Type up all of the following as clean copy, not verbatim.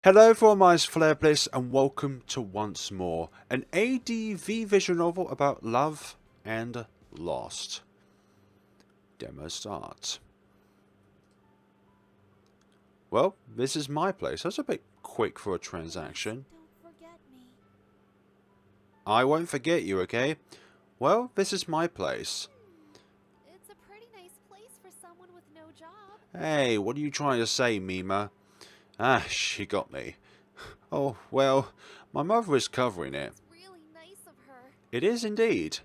Hello everyone, my name is FlareBlitzed and welcome to once more an ADV visual novel about love and lost. Demo start. Well, this is my place. That's a bit quick for a transaction. Don't forget me. I won't forget you, okay? Well, this is my place. It's a pretty nice place for someone with no job. Hey, what are you trying to say, Mima? Ah, she got me. Oh, well, my mother is covering it. It's really nice of her. It is indeed.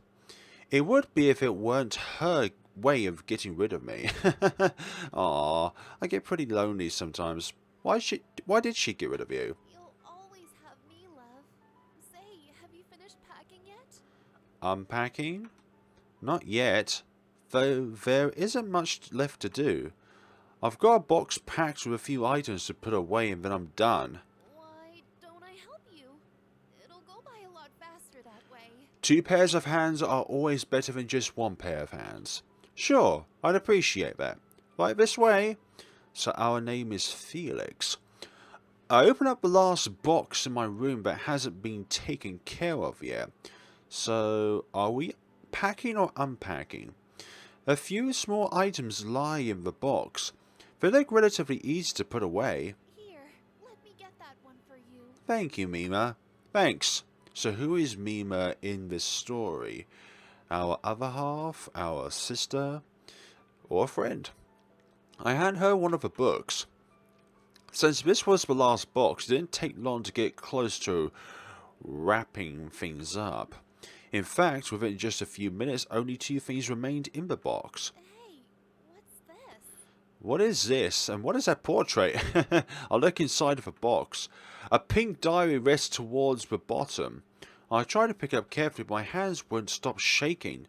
It would be if it weren't her way of getting rid of me. Aw, I get pretty lonely sometimes. Why did she get rid of you? You'll always have me, love. Say, have you finished packing yet? Unpacking? Not yet. Though there isn't much left to do. I've got a box packed with a few items to put away and then I'm done. Why don't I help you? It'll go by a lot faster that way. Two pairs of hands are always better than just one pair of hands. Sure, I'd appreciate that. Right this way. So our name is Felix. I opened up the last box in my room that hasn't been taken care of yet. So, are we packing or unpacking? A few small items lie in the box. They look relatively easy to put away. Here, let me get that one for you. Thank you, Mima. Thanks. So who is Mima in this story? Our other half? Our sister? Or a friend? I hand her one of the books. Since this was the last box, it didn't take long to get close to wrapping things up. In fact, within just a few minutes, only two things remained in the box. Hey, what's this? What is this? And what is that portrait? I look inside of the box. A pink diary rests towards the bottom. I try to pick it up carefully, but my hands won't stop shaking.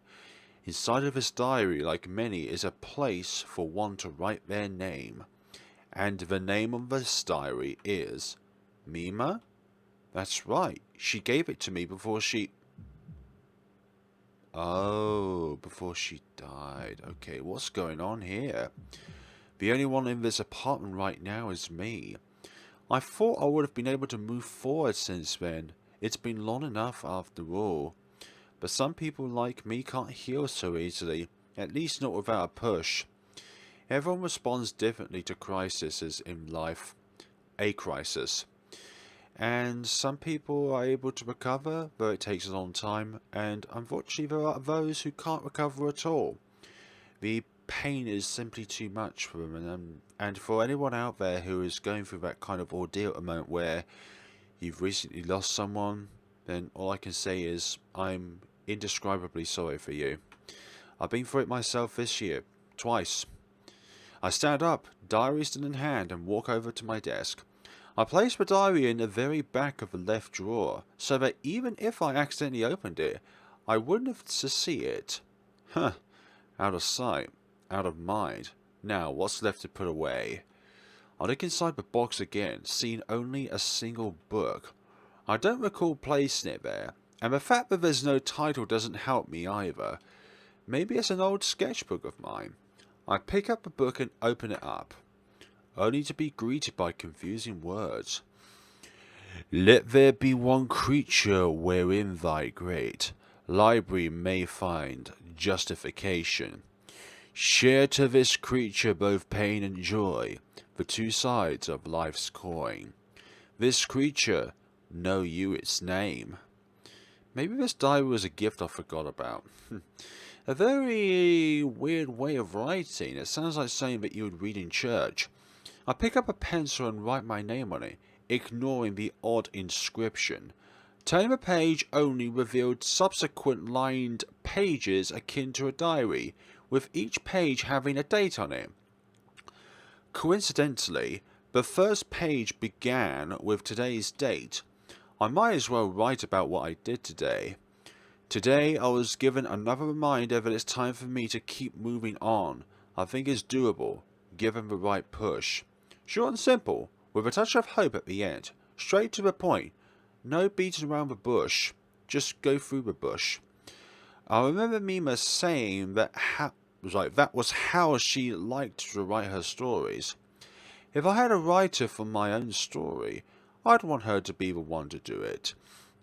Inside of this diary, like many, is a place for one to write their name. And the name of this diary is Mima? That's right. She gave it to me before she... Oh, before she died. Okay, what's going on here? The only one in this apartment right now is me. I thought I would have been able to move forward since then. It's been long enough after all. But some people like me can't heal so easily, at least not without a push. Everyone responds differently to crises in life. A crisis. And some people are able to recover, though it takes a long time, and unfortunately there are those who can't recover at all. The pain is simply too much for them, and for anyone out there who is going through that kind of ordeal at the moment where you've recently lost someone, then all I can say is I'm indescribably sorry for you. I've been through it myself this year, twice. I stand up, diary still in hand, and walk over to my desk. I place the diary in the very back of the left drawer, so that even if I accidentally opened it, I wouldn't have to see it. Huh. Out of sight, out of mind. Now, what's left to put away? I look inside the box again, seeing only a single book. I don't recall placing it there, and the fact that there's no title doesn't help me either. Maybe it's an old sketchbook of mine. I pick up the book and open it up, only to be greeted by confusing words. Let there be one creature wherein thy great library may find justification. Share to this creature both pain and joy, the two sides of life's coin. This creature, know you its name? Maybe this diary was a gift I forgot about. A very weird way of writing. It sounds like something that you would read in church. I pick up a pencil and write my name on it, ignoring the odd inscription. Turning the page only revealed subsequent lined pages akin to a diary, with each page having a date on it. Coincidentally, the first page began with today's date. I might as well write about what I did today. Today I was given another reminder that it's time for me to keep moving on. I think it's doable, given the right push. Short and simple, with a touch of hope at the end. Straight to the point. No beating around the bush. Just go through the bush. I remember Mima saying that that was how she liked to write her stories. If I had a writer for my own story, I'd want her to be the one to do it.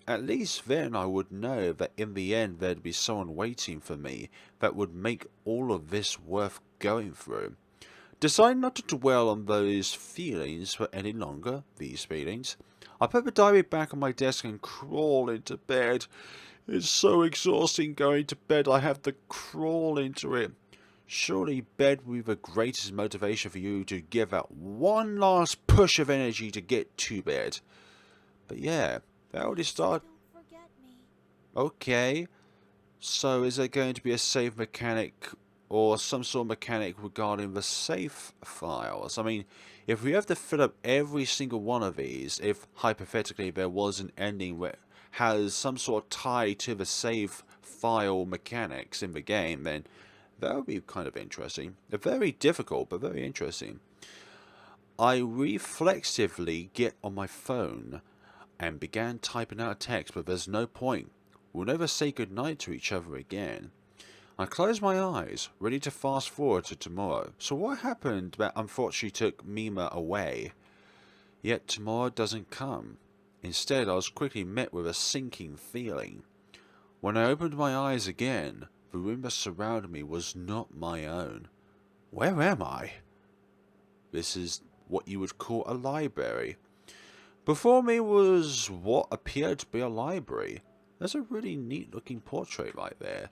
At least then I would know that in the end there'd be someone waiting for me that would make all of this worth going through. Decide not to dwell on those feelings for any longer, these feelings. I put the diary back on my desk and crawl into bed. It's so exhausting going to bed, I have to crawl into it. Surely bed will be the greatest motivation for you to give that one last push of energy to get to bed. But yeah, that already started. Don't forget me. Okay, so is there going to be a save mechanic or some sort of mechanic regarding the save files? I mean, if we have to fill up every single one of these, if hypothetically there was an ending where has some sort of tie to the save file mechanics in the game, then that would be kind of interesting. Very difficult, but very interesting. I reflexively get on my phone and began typing out a text, but there's no point. We'll never say goodnight to each other again. I closed my eyes, ready to fast forward to tomorrow. So what happened that unfortunately took Mima away? Yet tomorrow doesn't come. Instead, I was quickly met with a sinking feeling. When I opened my eyes again, the room that surrounded me was not my own. Where am I? This is what you would call a library. Before me was what appeared to be a library. There's a really neat looking portrait right there.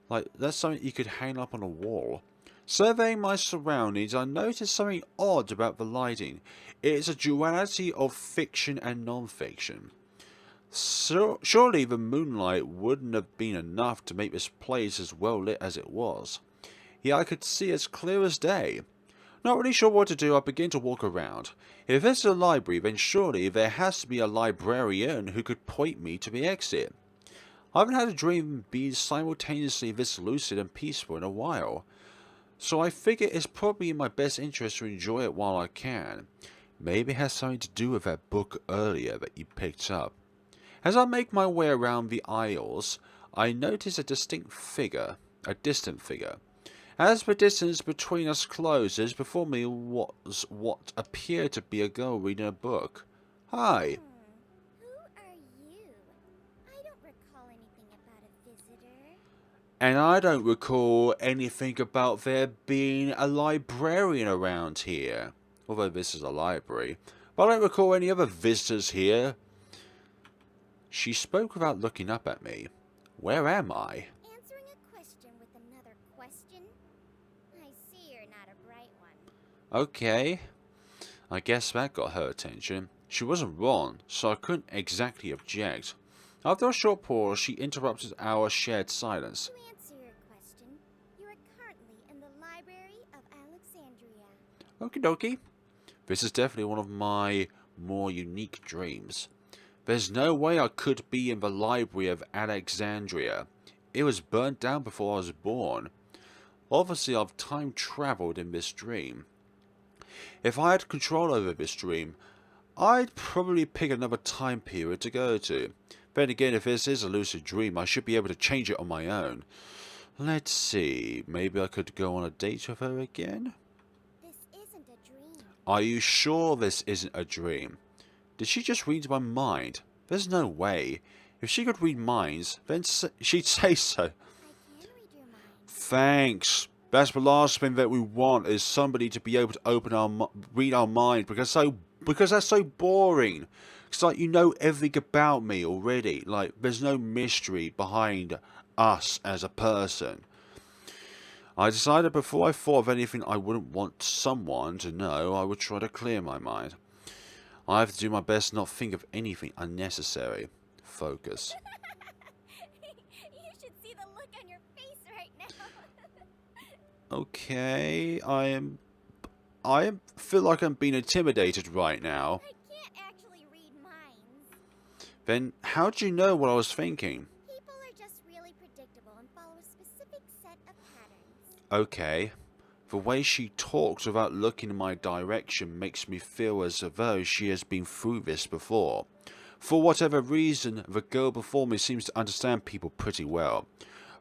Like, that's something you could hang up on a wall. Surveying my surroundings, I noticed something odd about the lighting. It is a duality of fiction and non-fiction. Surely the moonlight wouldn't have been enough to make this place as well lit as it was. Yet I could see as clear as day. Not really sure what to do, I begin to walk around. If this is a library, then surely there has to be a librarian who could point me to the exit. I haven't had a dream be simultaneously this lucid and peaceful in a while, so I figure it's probably in my best interest to enjoy it while I can. Maybe it has something to do with that book earlier that you picked up. As I make my way around the aisles, I notice a distant figure. As the distance between us closes, before me was what appeared to be a girl reading a book. Hi. Who are you? I don't recall anything about a visitor. And I don't recall anything about there being a librarian around here. Although this is a library. But I don't recall any other visitors here. She spoke without looking up at me. Where am I? Answering a question with another question? I see you're not a bright one. Okay. I guess that got her attention. She wasn't wrong, so I couldn't exactly object. After a short pause, she interrupted our shared silence. To answer your question, you are currently in the Library of Alexandria. Okie dokie. This is definitely one of my more unique dreams. There's no way I could be in the Library of Alexandria. It was burnt down before I was born. Obviously, I've time traveled in this dream. If I had control over this dream, I'd probably pick another time period to go to. Then again, if this is a lucid dream, I should be able to change it on my own. Let's see, maybe I could go on a date with her again? This isn't a dream. Are you sure this isn't a dream? Did she just read my mind? There's no way. If she could read minds, then she'd say so. I can read your mind. Thanks. That's the last thing that we want, is somebody to be able to read our mind, because that's so boring. It's like you know everything about me already. Like, there's no mystery behind us as a person. I decided before I thought of anything I wouldn't want someone to know, I would try to clear my mind. I have to do my best not think of anything unnecessary. Focus. You should see the look on your face right now. Okay, I feel like I'm being intimidated right now. I can't actually read minds. Then how do you know what I was thinking? People are just really predictable and follow a specific set of patterns. Okay. The way she talks without looking in my direction makes me feel as though she has been through this before. For whatever reason, the girl before me seems to understand people pretty well.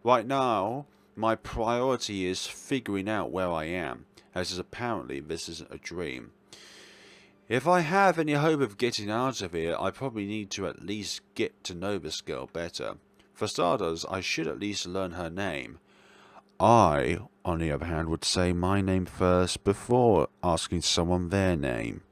Right now, my priority is figuring out where I am, as apparently this isn't a dream. If I have any hope of getting out of here, I probably need to at least get to know this girl better. For starters, I should at least learn her name. I, on the other hand, would say my name first before asking someone their name.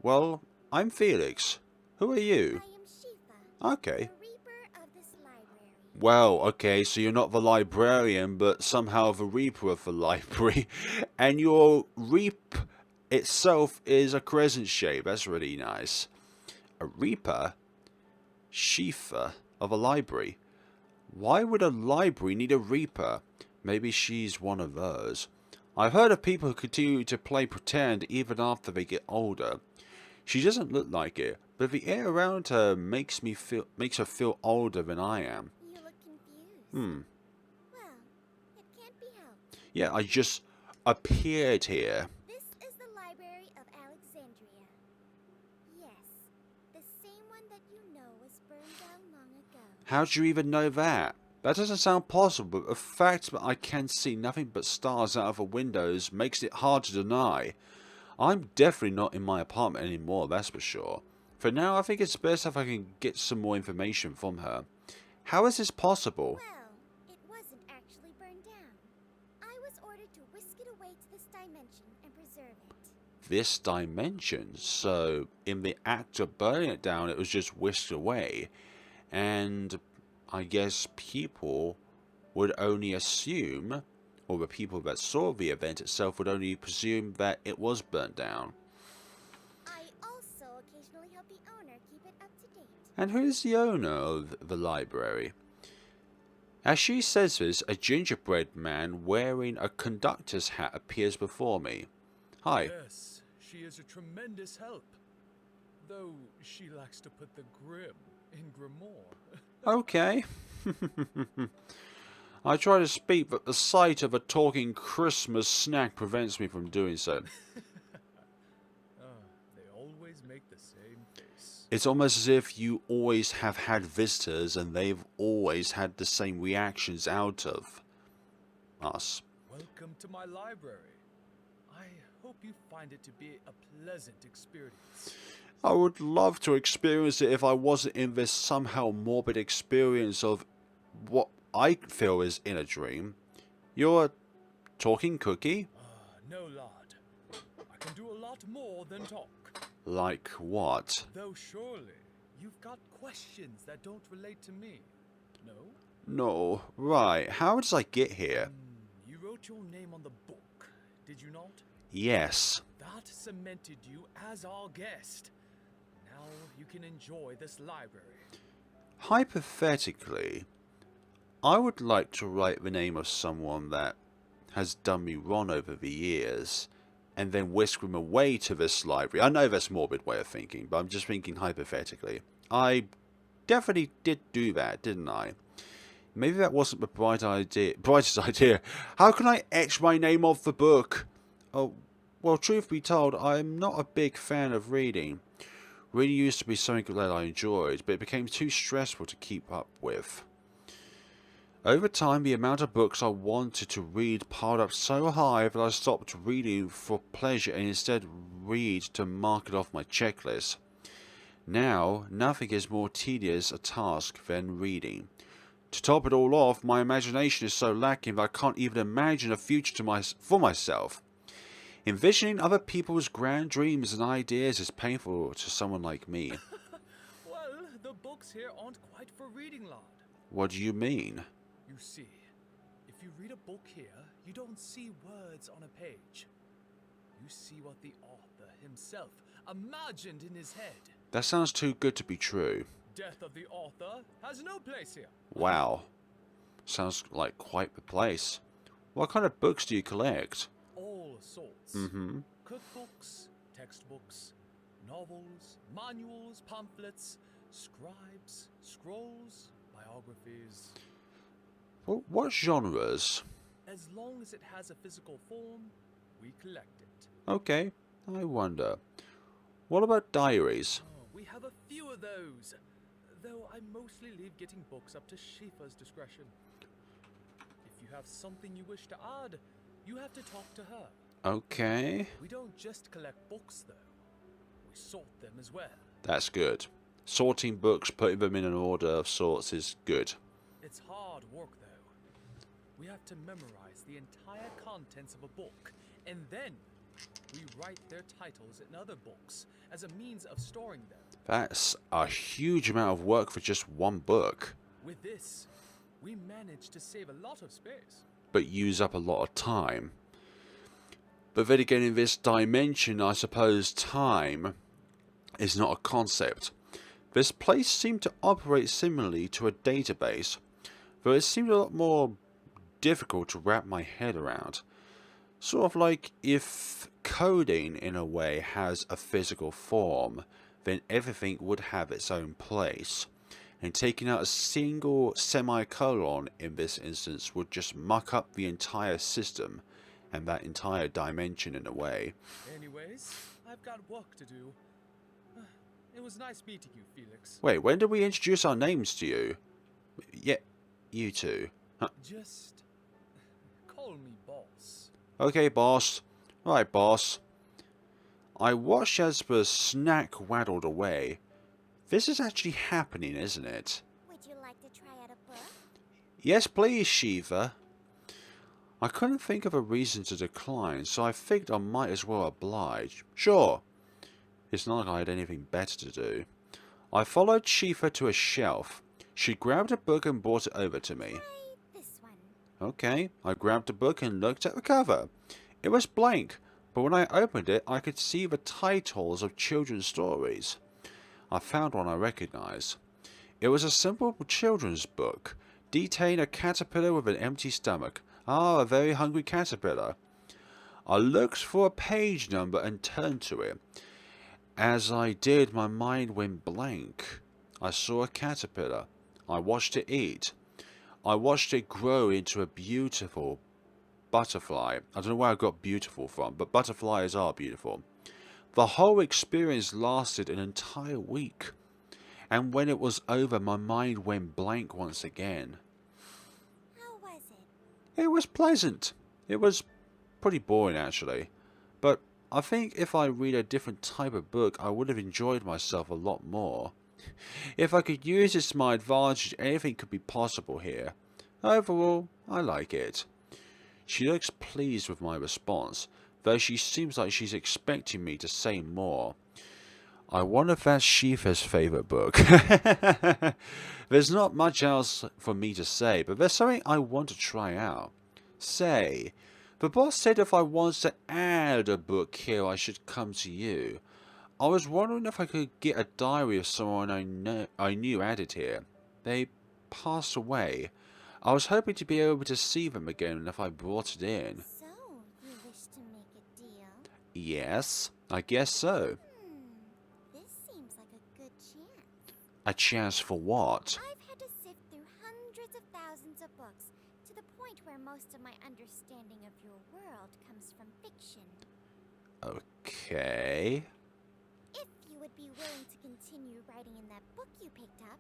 Well, I'm Felix. Who are you? I am Shifa, Okay. the Reaper of this library. Well, okay, so you're not the librarian, but somehow the reaper of the library. And your reap itself is a crescent shape. That's really nice. A reaper? Shifa of a library. Why would a library need a reaper? Maybe she's one of those. I've heard of people who continue to play pretend even after they get older. She doesn't look like it, but the air around her makes her feel older than I am. You look confused. Well, it can't be helped. Yeah, I just appeared here. This is the Library of Alexandria. Yes, the same one that you know was burned down long ago. How'd you even know that? That doesn't sound possible, but the fact that I can see nothing but stars out of the windows makes it hard to deny. I'm definitely not in my apartment anymore, that's for sure. For now, I think it's best if I can get some more information from her. How is this possible? Well, it wasn't actually burned down. I was ordered to whisk it away to this dimension and preserve it. This dimension? So, in the act of burning it down, it was just whisked away. And I guess people would only assume, or the people that saw the event itself would only presume that it was burnt down. I also occasionally help the owner keep it up to date. And who is the owner of the library? As she says this, a gingerbread man wearing a conductor's hat appears before me. Hi. Yes, she is a tremendous help. Though she likes to put the grim in grimoire. Okay. I try to speak, but the sight of a talking Christmas snack prevents me from doing so. They always make the same face. It's almost as if you always have had visitors and they've always had the same reactions out of us. Welcome to my library. I hope you find it to be a pleasant experience. I would love to experience it if I wasn't in this somehow morbid experience of what I feel is in a dream. You're a talking cookie? No, lad. I can do a lot more than talk. Like what? Though surely, you've got questions that don't relate to me. No? No. Right. How did I get here? You wrote your name on the book, did you not? Yes. That cemented you as our guest. Now you can enjoy this library. Hypothetically, I would like to write the name of someone that has done me wrong over the years and then whisk them away to this library. I know that's a morbid way of thinking, but I'm just thinking hypothetically. I definitely did do that, didn't I? Maybe that wasn't the brightest idea. How can I etch my name off the book? Oh, well, truth be told, I'm not a big fan of reading. Reading used to be something that I enjoyed, but it became too stressful to keep up with. Over time, the amount of books I wanted to read piled up so high that I stopped reading for pleasure and instead read to mark it off my checklist. Now, nothing is more tedious a task than reading. To top it all off, my imagination is so lacking that I can't even imagine a future for myself. Envisioning other people's grand dreams and ideas is painful to someone like me. Well, the books here aren't quite for reading, lad. What do you mean? You see, if you read a book here, you don't see words on a page. You see what the author himself imagined in his head. That sounds too good to be true. Death of the author has no place here. Wow. Sounds like quite the place. What kind of books do you collect? All sorts. Cookbooks, textbooks, novels, manuals, pamphlets, scribes, scrolls, biographies. What genres? As long as it has a physical form, we collect it. Okay, I wonder. What about diaries? Oh, we have a few of those, though I mostly leave getting books up to Shifa's discretion. If you have something you wish to add, you have to talk to her. Okay. We don't just collect books, though. We sort them as well. That's good. Sorting books, putting them in an order of sorts is good. It's hard work, though. We have to memorize the entire contents of a book, and then we write their titles in other books as a means of storing them. That's a huge amount of work for just one book. With this, we manage to save a lot of space. But use up a lot of time. But then again, in this dimension, I suppose time is not a concept. This place seemed to operate similarly to a database, though it seemed a lot more difficult to wrap my head around. Sort of like if coding, in a way, has a physical form, then everything would have its own place. And taking out a single semicolon in this instance would just muck up the entire system and that entire dimension in a way. Anyways, I've got work to do. It was nice meeting you, Felix. Wait, when did we introduce our names to you? Yeah, you two. Huh. Just call me boss. Okay, boss. Alright, boss. I watched as the snack waddled away. This is actually happening, isn't it? Would you like to try out a book? Yes, please, Shifa. I couldn't think of a reason to decline, so I figured I might as well oblige. Sure. It's not like I had anything better to do. I followed Shifa to a shelf. She grabbed a book and brought it over to me. Try this one. Okay, I grabbed the book and looked at the cover. It was blank, but when I opened it, I could see the titles of children's stories. I found one I recognized. It was a simple children's book, detailing a caterpillar with an empty stomach. Ah, a very hungry caterpillar. I looked for a page number and turned to it. As I did, my mind went blank. I saw a caterpillar. I watched it eat. I watched it grow into a beautiful butterfly. I don't know where I got beautiful from, but butterflies are beautiful. The whole experience lasted an entire week. And when it was over, my mind went blank once again. How was it? It was pleasant. It was pretty boring, actually. But I think if I read a different type of book, I would have enjoyed myself a lot more. If I could use this to my advantage, anything could be possible here. Overall, I like it. She looks pleased with my response, though she seems like she's expecting me to say more. I wonder if that's Shifa's favourite book. There's not much else for me to say, but there's something I want to try out. Say, the boss said if I want to add a book here, I should come to you. I was wondering if I could get a diary of someone I knew added here. They passed away. I was hoping to be able to see them again if I brought it in. So, you wish to make a deal? Yes, I guess so. This seems like a good chance. A chance for what? I've had to sift through hundreds of thousands of books to the point where most of my understanding of your world comes from fiction. Okay. If you would be willing to continue writing in that book you picked up,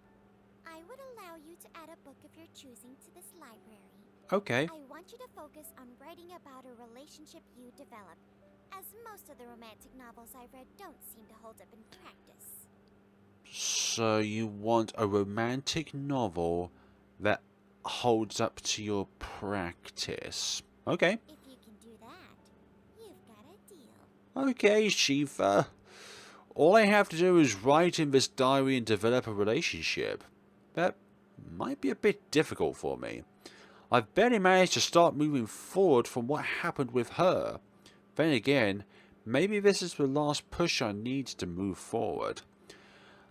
I would allow you to add a book of your choosing to this library. Okay. I want you to focus on writing about a relationship you develop, as most of the romantic novels I've read don't seem to hold up in practice. So you want a romantic novel that holds up to your practice. Okay. If you can do that, you've got a deal. Okay, Shifa. All I have to do is write in this diary and develop a relationship. That might be a bit difficult for me. I've barely managed to start moving forward from what happened with her. Then again, maybe this is the last push I need to move forward.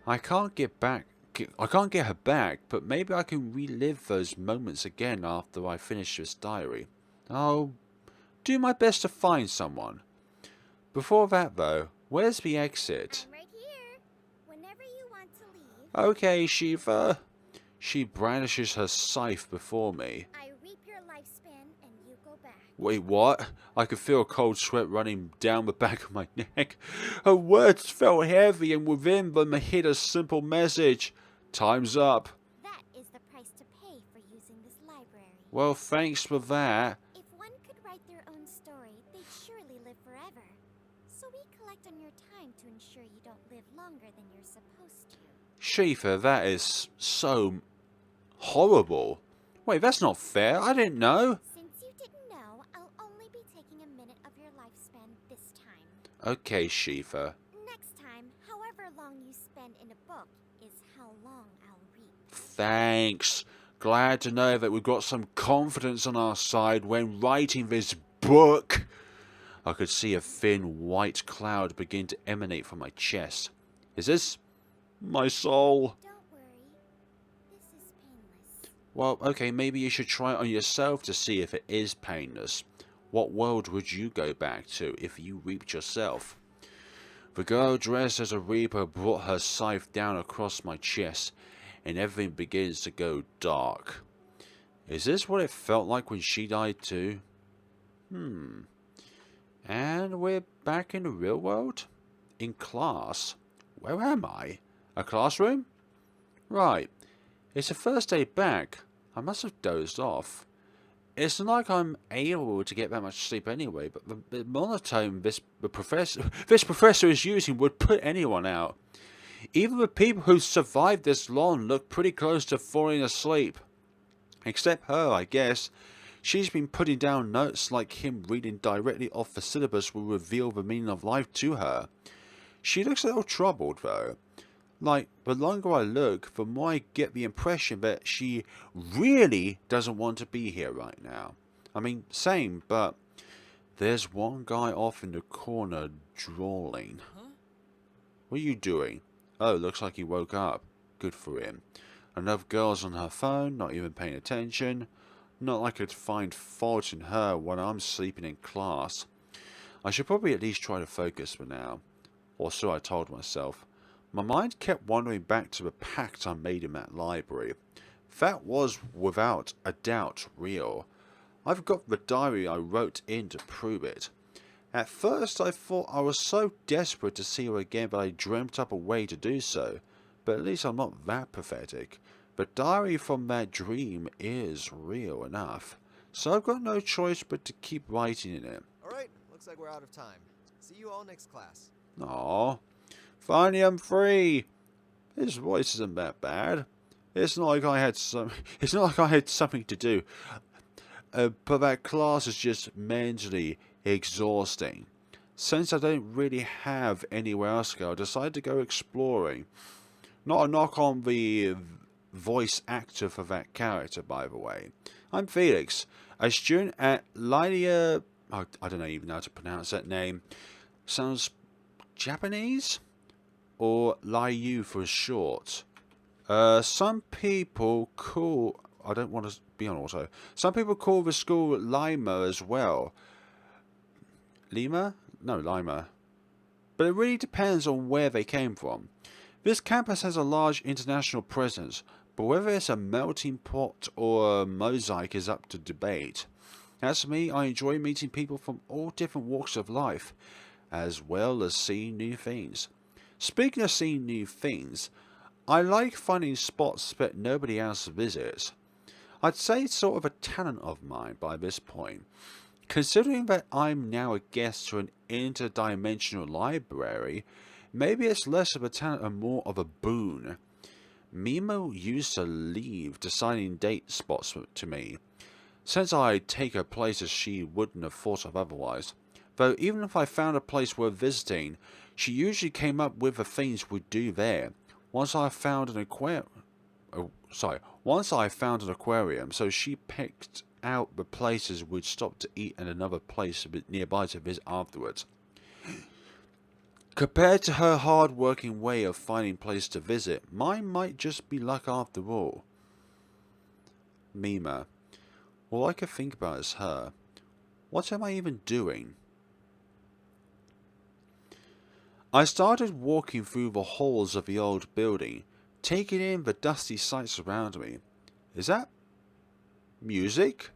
I can't get her back, but maybe I can relive those moments again after I finish this diary. I'll do my best to find someone. Before that though, where's the exit? I'm right here, whenever you want to leave. Okay, Shifa. She brandishes her scythe before me. I reap your lifespan and you go back. Wait, what? I could feel a cold sweat running down the back of my neck. Her words felt heavy, and within them hid a simple message. Time's up. That is the price to pay for using this library. Well, thanks for that. If one could write their own story, they'd surely live sure you don't live longer than you're supposed to. Shifa, that is so horrible. Wait, that's not fair. I didn't know. Since you didn't know, I'll only be taking a minute of your lifespan this time. Okay, Shifa. Next time, however long you spend in a book is how long I'll read. Thanks. Glad to know that we've got some confidence on our side when writing this book. I could see a thin white cloud begin to emanate from my chest. Is this my soul? Don't worry. This is painless. Well, okay, maybe you should try it on yourself to see if it is painless. What world would you go back to if you reaped yourself? The girl dressed as a reaper brought her scythe down across my chest, and everything begins to go dark. Is this what it felt like when she died too? And we're back in the real world? In class? Where am I? A classroom? Right. It's the first day back. I must have dozed off. It's not like I'm able to get that much sleep anyway, but the monotone this professor is using would put anyone out. Even the people who survived this long look pretty close to falling asleep. Except her, I guess. She's been putting down notes like him reading directly off the syllabus will reveal the meaning of life to her. She looks a little troubled though. Like, the longer I look, the more I get the impression that she really doesn't want to be here right now. I mean, same, but there's one guy off in the corner drawling. Huh? What are you doing? Oh, looks like he woke up. Good for him. Another girl's on her phone, not even paying attention. Not like I could find fault in her when I'm sleeping in class. I should probably at least try to focus for now. Or so I told myself. My mind kept wandering back to the pact I made in that library. That was, without a doubt, real. I've got the diary I wrote in to prove it. At first I thought I was so desperate to see her again that I dreamt up a way to do so. But at least I'm not that pathetic. The diary from that dream is real enough. So I've got no choice but to keep writing in it. Alright, looks like we're out of time. See you all next class. Aww. Finally I'm free. His voice isn't that bad. It's not like I had something to do. But that class is just mentally exhausting. Since I don't really have anywhere else to go, I decided to go exploring. Not a knock on the voice actor for that character, by the way. I'm Felix, a student at Lydia... I don't even know how to pronounce that name. Sounds Japanese? Or Liu for short. Some people call... I don't want to be on auto. Some people call the school Lima as well. Lima? No, Lima. But it really depends on where they came from. This campus has a large international presence, but whether it's a melting pot or a mosaic is up to debate. As for me, I enjoy meeting people from all different walks of life, as well as seeing new things. Speaking of seeing new things, I like finding spots that nobody else visits. I'd say it's sort of a talent of mine by this point. Considering that I'm now a guest to an interdimensional library, maybe it's less of a talent and more of a boon. Mimo used to leave deciding date spots to me, since I take her places she wouldn't have thought of otherwise. Though even if I found a place worth visiting, she usually came up with the things we'd do there. Once I found an aquarium, so she picked out the places we'd stop to eat and another place a bit nearby to visit afterwards. Compared to her hard-working way of finding places to visit, mine might just be luck after all. Mima. All I could think about is her. What am I even doing? I started walking through the halls of the old building, taking in the dusty sights around me. Is that music?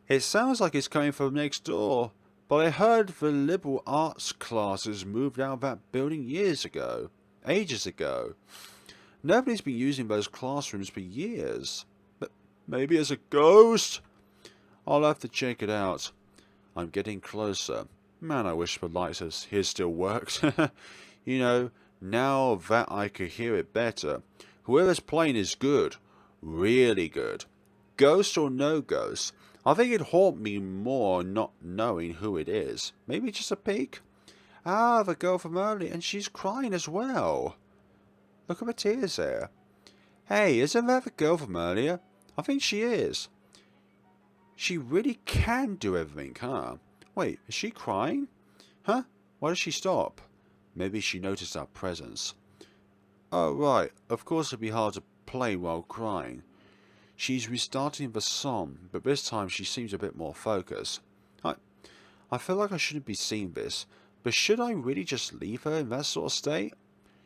It sounds like it's coming from next door, but I heard the liberal arts classes moved out of that building years ago. Ages ago. Nobody's been using those classrooms for years. But maybe it's a ghost? I'll have to check it out. I'm getting closer. Man, I wish the lights here still worked. You know, now that I could hear it better, whoever's playing is good. Really good. Ghost or no ghost, I think it'd haunt me more not knowing who it is. Maybe just a peek? Ah, the girl from earlier, and she's crying as well. Look at the tears there. Hey, isn't that the girl from earlier? I think she is. She really can do everything, huh? Wait, is she crying? Huh? Why did she stop? Maybe she noticed our presence. Oh, right. Of course it'd be hard to play while crying. She's restarting the song, but this time she seems a bit more focused. I feel like I shouldn't be seeing this, but should I really just leave her in that sort of state?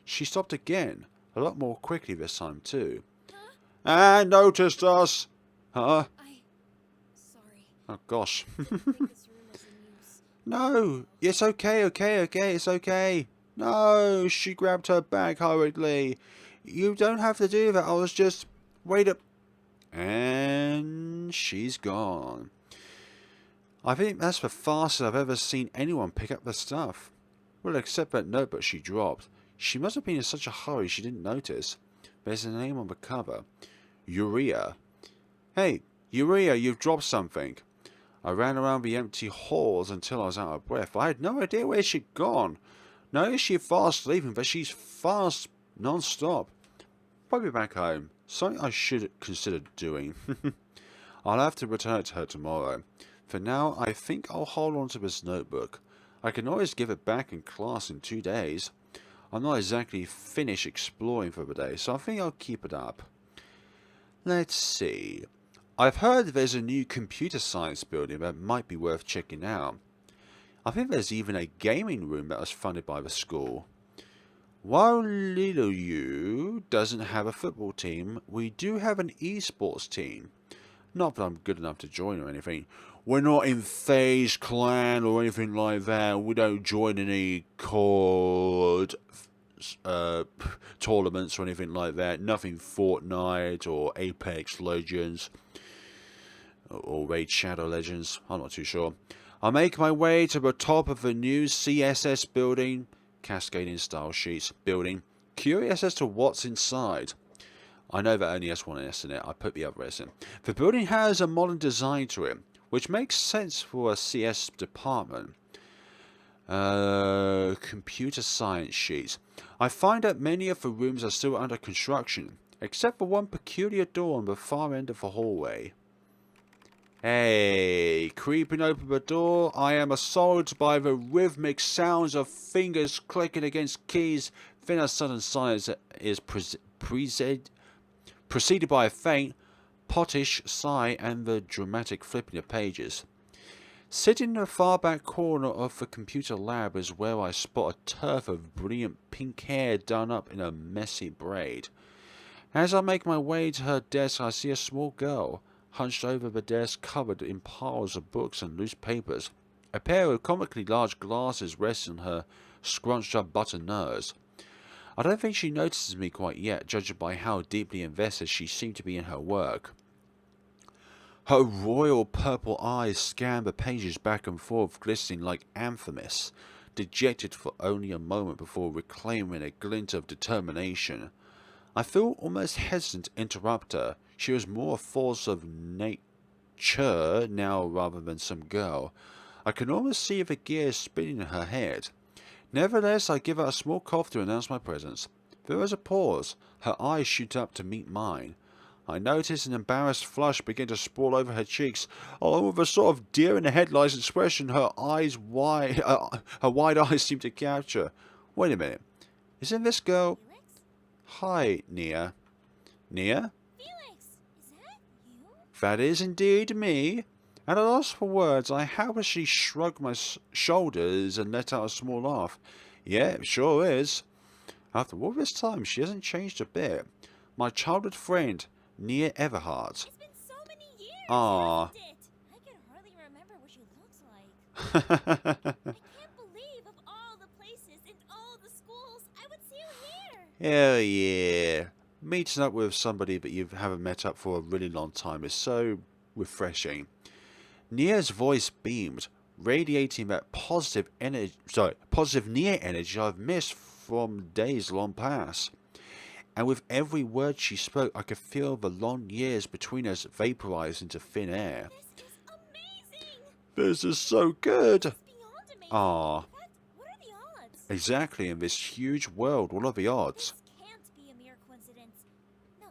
She stopped again, a lot more quickly this time too. Huh? And noticed us! Huh? Sorry. Oh gosh. I didn't think this room was in use. No! It's okay, it's okay. No! She grabbed her bag hurriedly. You don't have to do that, I was just... Wait up. And she's gone. I think that's the fastest I've ever seen anyone pick up the stuff. Well, except that notebook she dropped. She must have been in such a hurry she didn't notice. There's a name on the cover. Urea. Hey, Urea, you've dropped something. I ran around the empty halls until I was out of breath. I had no idea where she'd gone. Not only is she fast leaving, but she's fast non-stop. Probably back home. Something I should consider doing. I'll have to return it to her tomorrow. For now, I think I'll hold on to this notebook. I can always give it back in class in 2 days. I'm not exactly finished exploring for the day, so I think I'll keep it up. Let's see. I've heard there's a new computer science building that might be worth checking out. I think there's even a gaming room that was funded by the school. While Little U doesn't have a football team, we do have an esports team. Not that I'm good enough to join or anything. We're not in FaZe Clan or anything like that. We don't join any COD tournaments or anything like that. Nothing Fortnite or Apex Legends or Raid Shadow Legends. I'm not too sure. I make my way to the top of the new CSS building. Cascading style sheets building, curious as to what's inside. I know that only has one S in it, I put the other S in. The building has a modern design to it, which makes sense for a CS department. Computer science sheets. I find that many of the rooms are still under construction, except for one peculiar door on the far end of the hallway. Hey, creeping open the door, I am assaulted by the rhythmic sounds of fingers clicking against keys. Then a sudden silence is preceded by a faint, pottish sigh and the dramatic flipping of pages. Sitting in the far back corner of the computer lab is where I spot a tuft of brilliant pink hair done up in a messy braid. As I make my way to her desk, I see a small girl, hunched over the desk covered in piles of books and loose papers. A pair of comically large glasses rest on her scrunched up button nose. I don't think she notices me quite yet, judging by how deeply invested she seemed to be in her work. Her royal purple eyes scan the pages back and forth, glistening like amphemis, dejected for only a moment before reclaiming a glint of determination. I feel almost hesitant to interrupt her. She was more a force of nature now rather than some girl. I can almost see the gears spinning in her head. Nevertheless, I give her a small cough to announce my presence. There is a pause. Her eyes shoot up to meet mine. I notice an embarrassed flush begin to sprawl over her cheeks, along with a sort of deer in the headlights expression her wide eyes seem to capture. Wait a minute. Isn't this girl... Felix? Hi, Nia. Nia? Felix! Is that you? That is indeed me. At a loss for words, I helplessly shrug my shoulders and let out a small laugh. Yeah, it sure is. After all this time, she hasn't changed a bit. My childhood friend, Nia Everhart. It's been so many years, Aww. hasn't it? I can hardly remember what she looks like. I can't believe of all the places and all the schools, I would see you here. Hell yeah. Meeting up with somebody that you haven't met up for a really long time is so refreshing. Nia's voice beamed, radiating that positive Nia energy I've missed from days long past. And with every word she spoke, I could feel the long years between us vaporize into thin air. This is amazing! This is so good! It's beyond amazing. Ah, In fact, what are the odds? exactly, in this huge world, what are the odds? This can't be a mere coincidence. No,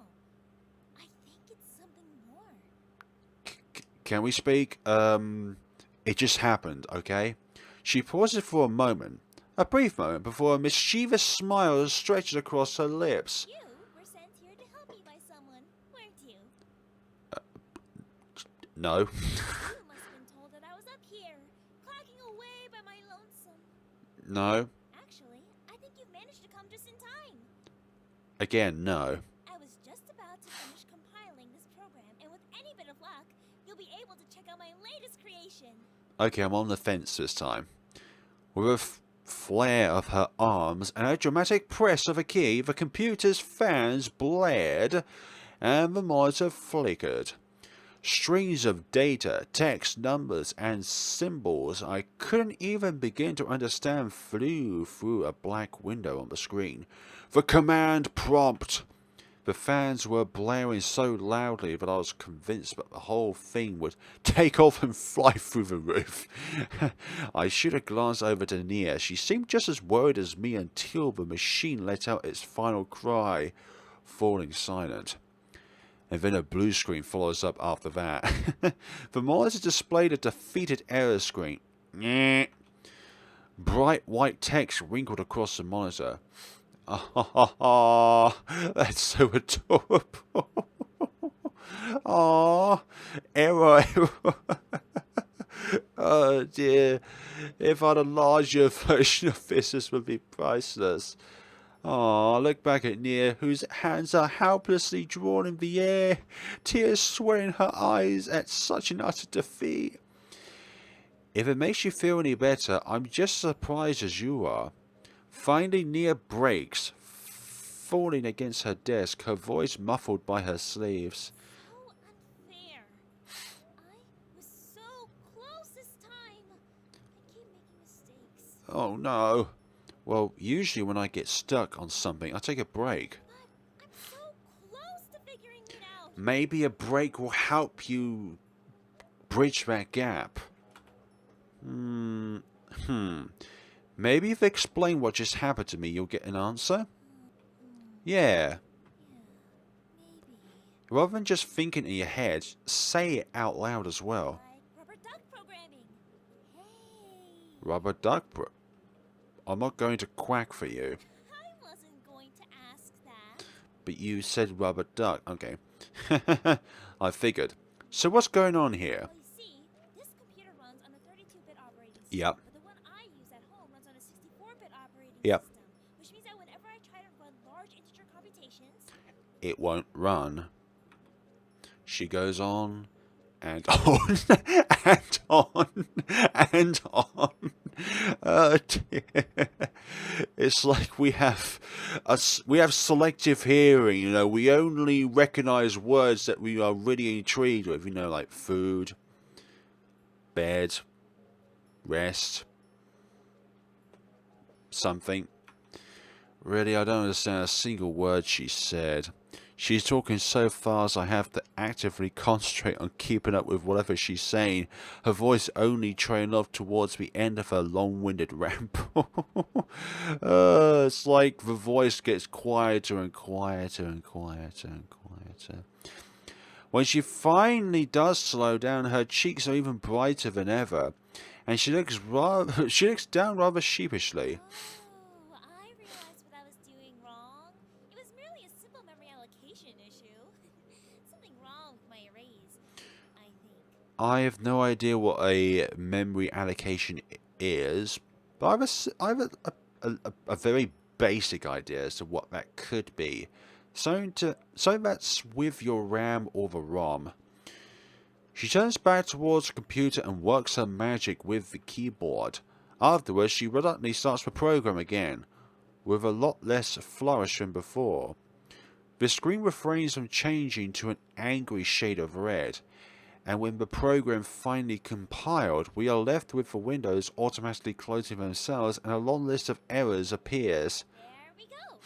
I think it's something more. Can we speak? It just happened, okay? She pauses for a moment, a brief moment, before a mischievous smile stretches across her lips. You were sent here to help me by someone, weren't you? No. You must have been told that I was up here, clocking away by my lonesome. No. Actually, I think you've managed to come just in time. Again, no. I was just about to finish compiling this program, and with any bit of luck, you'll be able to check out my latest creation. Okay, I'm on the fence this time. With a flare of her arms and a dramatic press of a key, the computer's fans blared and the monitor flickered. Strings of data, text, numbers, and symbols I couldn't even begin to understand flew through a black window on the screen. The command prompt! The fans were blaring so loudly that I was convinced that the whole thing would take off and fly through the roof. I should have glanced over to Nia. She seemed just as worried as me until the machine let out its final cry, falling silent. And then a blue screen follows up after that. The monitor displayed a defeated error screen. Bright white text wrinkled across the monitor. Ah, that's so adorable. Ah, error. Oh dear. If I had a larger version of this would be priceless. Ah, look back at Nia, whose hands are helplessly drawn in the air, tears swelling in her eyes at such an utter defeat. If it makes you feel any better, I'm just as surprised as you are. Finally, Nia breaks, falling against her desk, her voice muffled by her sleeves. So unfair. I was so close this time. I keep making mistakes. Oh no. Well, usually when I get stuck on something, I take a break. But I'm so close to figuring it out. Maybe a break will help you bridge that gap. Maybe if I explain what just happened to me, you'll get an answer? Yeah. Yeah, maybe. Rather than just thinking in your head, say it out loud as well. Like rubber duck programming. Hey. Rubber duck I'm not going to quack for you. I wasn't going to ask that. But you said rubber duck. Okay. I figured. So what's going on here? Well, you see, this computer runs on a 32-bit operating system. Yep. But the one I use at home runs on a 64-bit operating Yep. system. Which means that whenever I try to run large integer computations, It won't run. She goes on and on and on and on. Oh dear. It's like we have selective hearing, you know. We only recognize words that we are really intrigued with, you know, like food, bed, rest, something. Really, I don't understand a single word she said. She's talking so fast I have to actively concentrate on keeping up with whatever she's saying, her voice only trailing off towards the end of her long-winded ramble. It's like the voice gets quieter and quieter and quieter and quieter. When she finally does slow down, her cheeks are even brighter than ever, and she looks down rather sheepishly. oh, I realized what I was doing wrong. It was merely a simple memory allocation issue. Something wrong with my arrays, I think. I have no idea what a memory allocation is, but I have a very basic idea as to what that could be. Something that's with your RAM or the ROM. She turns back towards the computer and works her magic with the keyboard. Afterwards, she reluctantly starts the program again, with a lot less flourish than before. The screen refrains from changing to an angry shade of red, and when the program finally compiled, we are left with the windows automatically closing themselves and a long list of errors appears. Yeah, we go.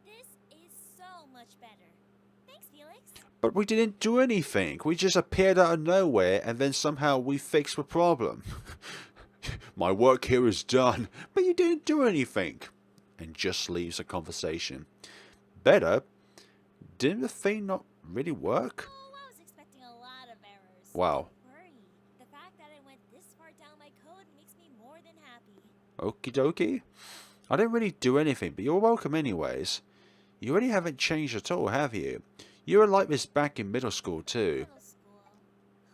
This is so much better. Thanks, Felix. But we didn't do anything. We just appeared out of nowhere and then somehow we fixed the problem. My work here is done, but you didn't do anything. And just leaves the conversation. Better? Didn't the thing not really work? Oh, I was expecting a lot of errors. Wow. Don't worry. The fact that I went this far down my code makes me more than happy. Okie dokie. I didn't really do anything, but you're welcome anyways. You really haven't changed at all, have you? You were like this back in middle school too. Middle school.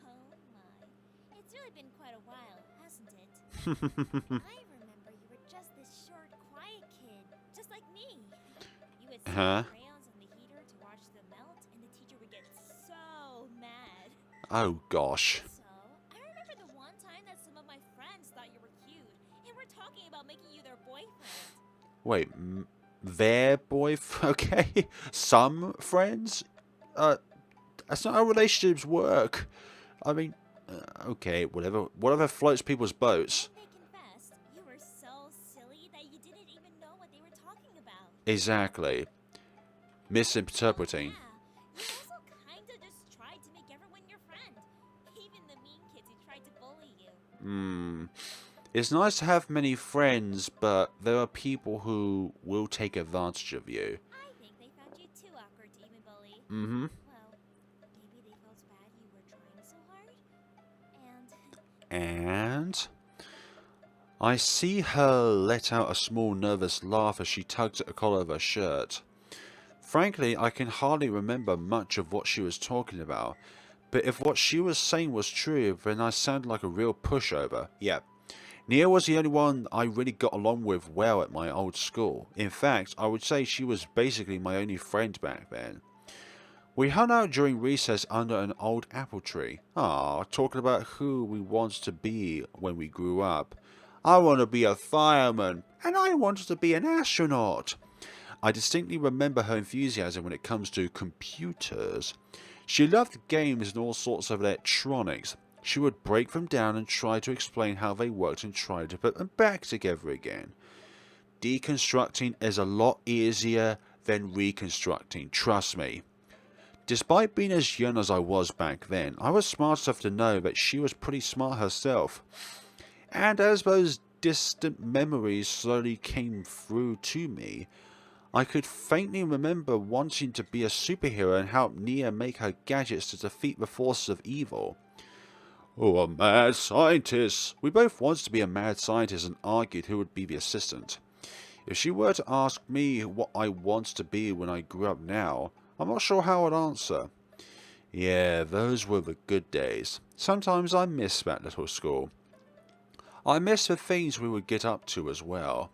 Oh my. It's really been quite a while, hasn't it? I remember you were just this short, quiet kid, just like me. You would sit Huh? crayons on the heater to watch them melt, and the teacher would get so mad. Oh gosh. So, I remember the one time that some of my friends thought you were cute, and were talking about making you their boyfriend. Wait, their boyfriend? Okay. Some friends? That's not how relationships work. I mean, okay, whatever floats people's boats. They confessed you were so silly that you didn't even know what they were talking about. Exactly. Misinterpreting. Yeah, you also kinda just tried to make everyone your friend. Even the mean kids who tried to bully you. It's nice to have many friends, but there are people who will take advantage of you. I think they found you too awkward to even bully. Mm-hmm. Well, maybe they felt bad you were trying so hard. And And I see her let out a small nervous laugh as she tugs at the collar of her shirt. Frankly, I can hardly remember much of what she was talking about, but if what she was saying was true, then I sounded like a real pushover. Yeah. Nia was the only one I really got along with well at my old school. In fact, I would say she was basically my only friend back then. We hung out during recess under an old apple tree. Talking about who we wanted to be when we grew up. I want to be a fireman, and I wanted to be an astronaut. I distinctly remember her enthusiasm when it comes to computers. She loved games and all sorts of electronics. She would break them down and try to explain how they worked and try to put them back together again. Deconstructing is a lot easier than reconstructing, trust me. Despite being as young as I was back then, I was smart enough to know that she was pretty smart herself. And as those distant memories slowly came through to me, I could faintly remember wanting to be a superhero and help Nia make her gadgets to defeat the forces of evil. Oh, a mad scientist! We both wanted to be a mad scientist and argued who would be the assistant. If she were to ask me what I want to be when I grew up now, I'm not sure how I'd answer. Yeah, those were the good days. Sometimes I miss that little school. I miss the things we would get up to as well.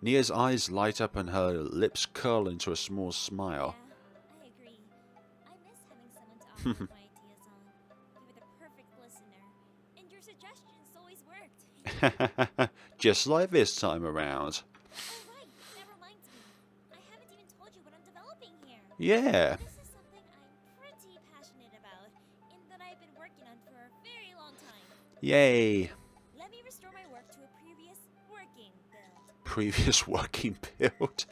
Nia's eyes light up and her lips curl into a small smile. yeah, I agree. I miss having someone to offer my ideas on. You were the perfect listener, and your suggestions always worked. Just like this time around. Oh right, that reminds me. I haven't even told you what I'm developing here. Yeah. This is something I'm pretty passionate about, and that I've been working on for a very long time. Yay. Let me restore my work to a previous working build. Previous working build.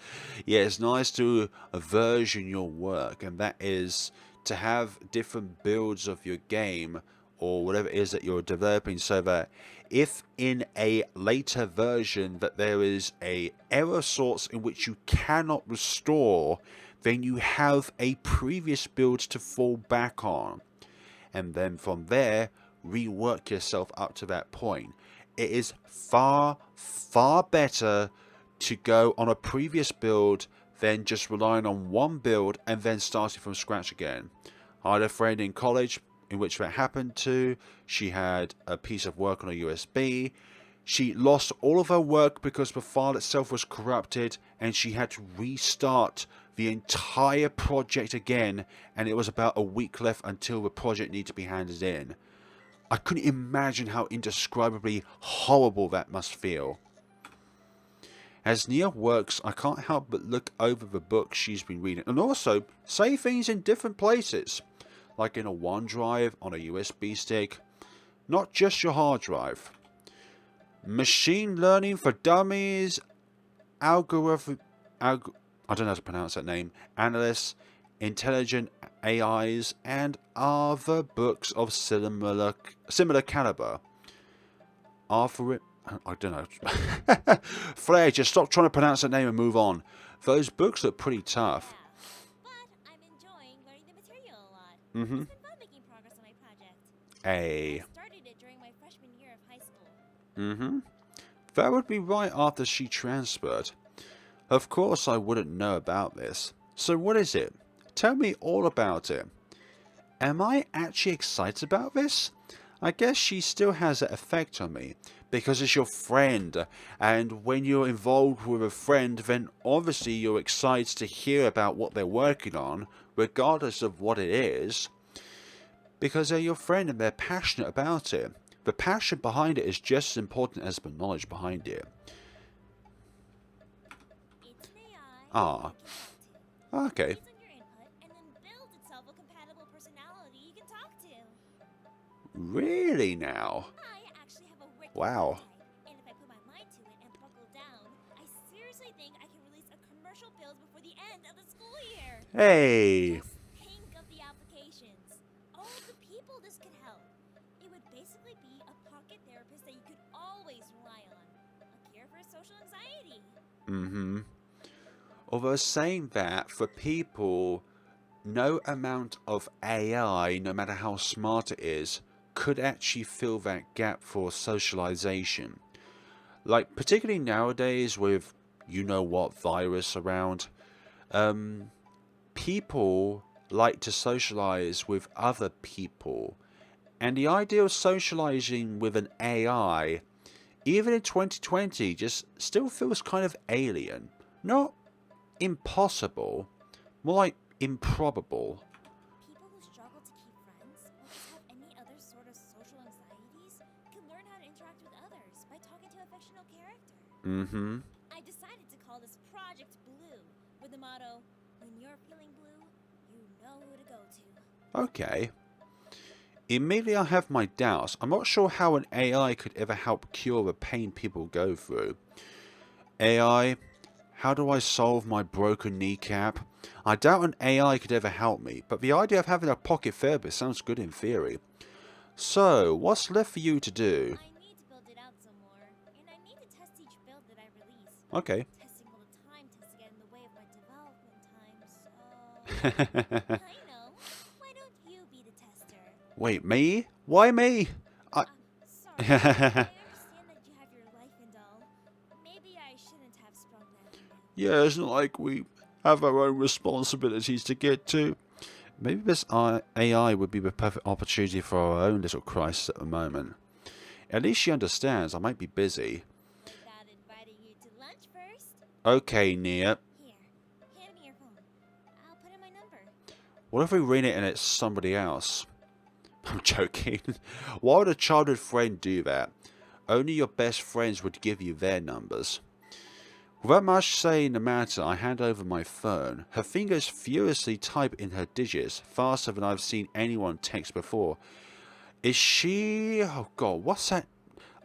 Yeah, it's nice to version your work, and that is to have different builds of your game or whatever it is that you're developing, so that if in a later version that there is a error source in which you cannot restore, then you have a previous build to fall back on, and then from there rework yourself up to that point. It is far better to go on a previous build than just relying on one build and then starting from scratch again. I had a friend in college in which that happened to. She had a piece of work on a USB. She lost all of her work because the file itself was corrupted, and she had to restart the entire project again, and it was about a week left until the project needed to be handed in. I couldn't imagine how indescribably horrible that must feel. As Nia works, I can't help but look over the books she's been reading, and also say things in different places, like in a OneDrive, on a USB stick, not just your hard drive. Machine learning for dummies, algorithm I don't know how to pronounce that name, analysts, intelligent AIs, and other books of similar caliber. Arthur, I don't know. Flare, just stop trying to pronounce that name and move on. Those books look pretty tough. But I'm enjoying learning the material a lot. Mm-hmm. It's been fun making progress on my project. A. I started it during my freshman year of high school. Mm-hmm. That would be right after she transferred. Of course I wouldn't know about this. So what is it? Tell me all about it. Am I actually excited about this? I guess she still has that effect on me, because it's your friend, and when you're involved with a friend, then obviously you're excited to hear about what they're working on, regardless of what it is, because they're your friend and they're passionate about it. The passion behind it is just as important as the knowledge behind it. It's an AI Ah, you can talk to. okay. It reads on your input and then builds itself a compatible personality you can talk to. Really now? I actually have a wicked Wow. prototype, and if I put my mind to it and buckle down, I seriously think I can release a commercial build before the end of the school year. Hey! Just think of the applications. All of the people this could help. It would basically be a pocket therapist that you could always rely on. A cure for social anxiety. Mm-hmm. Although saying that, for people, no amount of AI, no matter how smart it is, could actually fill that gap for socialization. Like, particularly nowadays with you-know-what virus around, people like to socialize with other people. And the idea of socializing with an AI, even in 2020, just still feels kind of alien. Not impossible, more like improbable. People who struggle to keep friends or just have any other sort of social anxieties can learn how to interact with others by talking to a fictional character. Mm-hmm. I decided to call this Project Blue with the motto, when you're feeling blue, you know who to go to. Okay. Immediately I have my doubts. I'm not sure how an AI could ever help cure the pain people go through. AI, how do I solve my broken kneecap? I doubt an AI could ever help me, but the idea of having a pocket therapist sounds good in theory. So, what's left for you to do? I need to build it out some more, and I need to test each build that I release. Okay. Testing all the time tends to get in the way of my development time, so... I know. Why don't you be the tester? Wait, me? Why me? Sorry. I understand that you have your life and all. Maybe I shouldn't have sprung that on you. Yeah, it's not like we have our own responsibilities to get to. Maybe this AI would be the perfect opportunity for our own little crisis at the moment. At least she understands I might be busy. Without inviting you to lunch first? Okay, Nia. Here, hand me your phone. I'll put in my number. What if we ring it and it's somebody else? I'm joking. Why would a childhood friend do that? Only your best friends would give you their numbers. Without much say in the matter, I hand over my phone. Her fingers furiously type in her digits, faster than I've seen anyone text before. Is she... Oh god, what's that?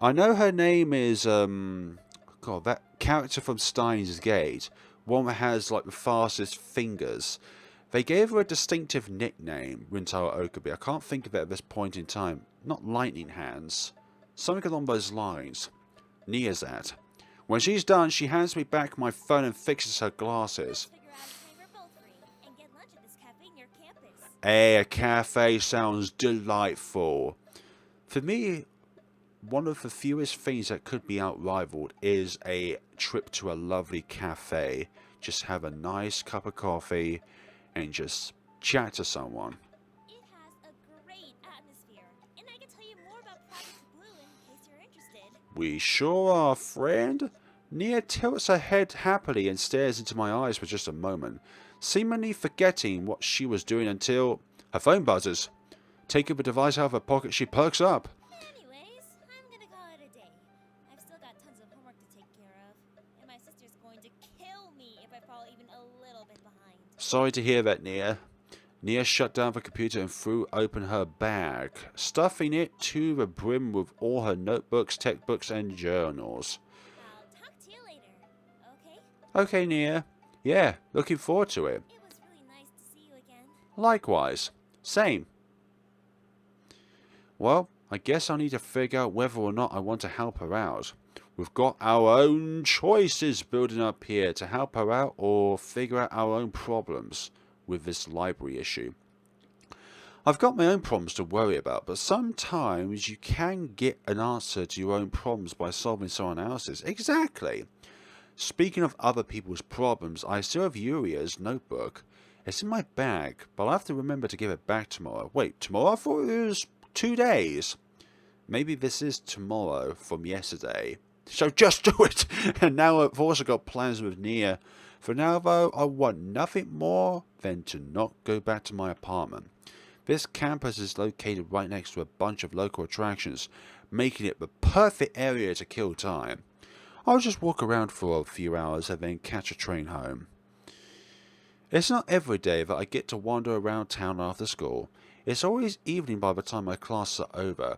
I know her name is, God, that character from Steins Gate. One that has, like, the fastest fingers. They gave her a distinctive nickname, Rintaro Okabe. I can't think of it at this point in time. Not Lightning Hands. Something along those lines. Nia's that. When she's done, she hands me back my phone and fixes her glasses. Figure out a time we're both free and get lunch at this cafe near campus. Hey, a cafe sounds delightful. For me, one of the fewest things that could be outrivaled is a trip to a lovely cafe. Just have a nice cup of coffee and just chat to someone. It has a great atmosphere, and I can tell you more about Project Blue in case you're interested. We sure are, friend. Nia tilts her head happily and stares into my eyes for just a moment, seemingly forgetting what she was doing until her phone buzzes. Taking the device out of her pocket, she perks up. Anyways, I'm gonna call it a day. I've still got tons of homework to take care of, and my sister's going to kill me if I fall even a little bit behind. Sorry to hear that, Nia. Nia shut down the computer and threw open her bag, stuffing it to the brim with all her notebooks, textbooks, and journals. I'll talk to you later, okay? Okay, Nia. Yeah, looking forward to it. It was really nice to see you again. Likewise. Same. Well, I guess I need to figure out whether or not I want to help her out. We've got our own choices building up here to help her out or figure out our own problems with this library issue. I've got my own problems to worry about, but sometimes you can get an answer to your own problems by solving someone else's. Exactly. Speaking of other people's problems, I still have Uria's notebook. It's in my bag, but I'll have to remember to give it back tomorrow. Wait, tomorrow? I thought it was 2 days. Maybe this is tomorrow from yesterday. So just do it! And now I've also got plans with Nia. For now though, I want nothing more than to not go back to my apartment. This campus is located right next to a bunch of local attractions, making it the perfect area to kill time. I'll just walk around for a few hours and then catch a train home. It's not every day that I get to wander around town after school. It's always evening by the time my classes are over.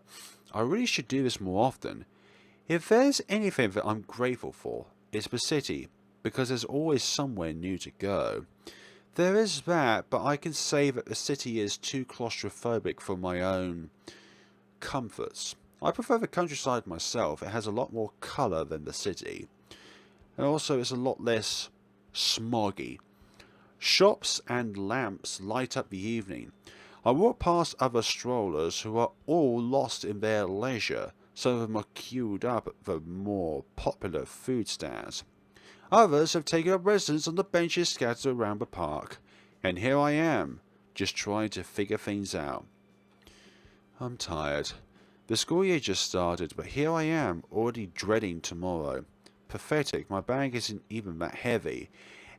I really should do this more often. If there's anything that I'm grateful for, it's the city, because there's always somewhere new to go. There is that, but I can say that the city is too claustrophobic for my own comforts. I prefer the countryside myself. It has a lot more colour than the city. And also it's a lot less smoggy. Shops and lamps light up the evening. I walk past other strollers who are all lost in their leisure. Some of them are queued up at the more popular food stands. Others have taken up residence on the benches scattered around the park. And here I am, just trying to figure things out. I'm tired. The school year just started, but here I am, already dreading tomorrow. Pathetic, my bag isn't even that heavy,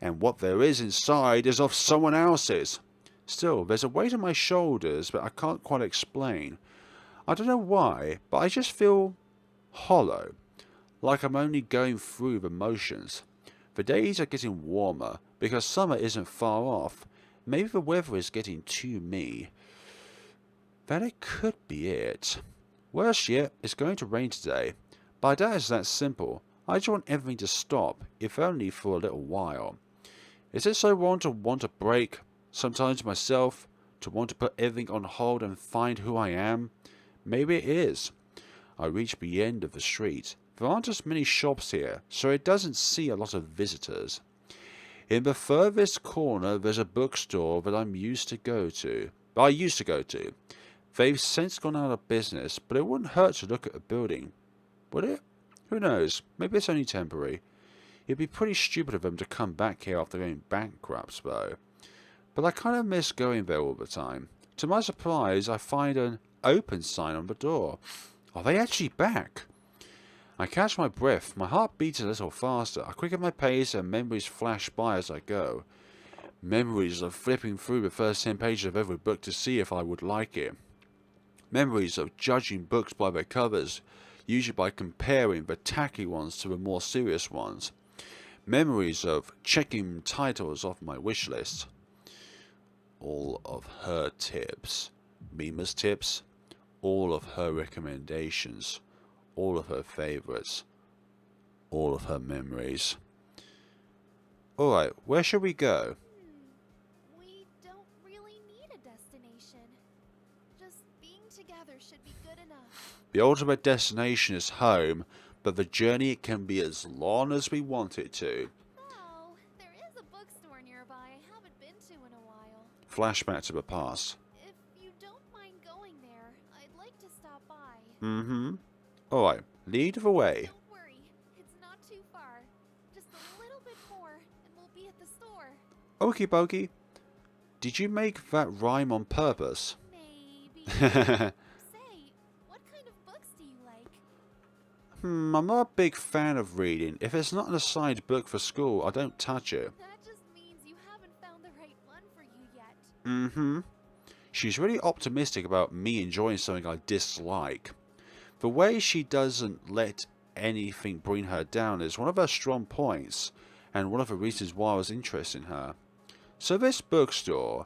and what there is inside is of someone else's. Still, there's a weight on my shoulders that I can't quite explain. I don't know why, but I just feel hollow, like I'm only going through the motions. The days are getting warmer, because summer isn't far off. Maybe the weather is getting to me. That it could be it. Worse yet, it's going to rain today. But I doubt it's that simple. I just want everything to stop, if only for a little while. Is it so wrong to want a break, sometimes myself, to want to put everything on hold and find who I am? Maybe it is. I reach the end of the street. There aren't as many shops here, so it doesn't see a lot of visitors. In the furthest corner, there's a bookstore that I used to go to. They've since gone out of business, but it wouldn't hurt to look at the building. Would it? Who knows? Maybe it's only temporary. It'd be pretty stupid of them to come back here after going bankrupt, though. But I kind of miss going there all the time. To my surprise, I find an open sign on the door. Are they actually back? I catch my breath. My heart beats a little faster. I quicken my pace and memories flash by as I go. Memories of flipping through the first 10 pages of every book to see if I would like it. Memories of judging books by their covers, usually by comparing the tacky ones to the more serious ones. Memories of checking titles off my wish list. All of her tips. Mima's tips. All of her recommendations. All of her favourites. All of her memories. Alright, where shall we go? We don't really need a destination. Just being together should be good enough. The ultimate destination is home, but the journey can be as long as we want it to. Oh, there is a bookstore nearby I haven't been to in a while. Flashback to the past. If you don't mind going there, I'd like to stop by. Mm-hmm. Alright, lead the way. Don't worry, it's not too far. Just a little bit more, and we'll be at the store. Okie dokie. Did you make that rhyme on purpose? Maybe. Say, what kind of books do you like? I'm not a big fan of reading. If it's not an assigned book for school, I don't touch it. That just means you haven't found the right one for you yet. Mm-hmm. She's really optimistic about me enjoying something I dislike. The way she doesn't let anything bring her down is one of her strong points, and one of the reasons why I was interested in her. So this bookstore,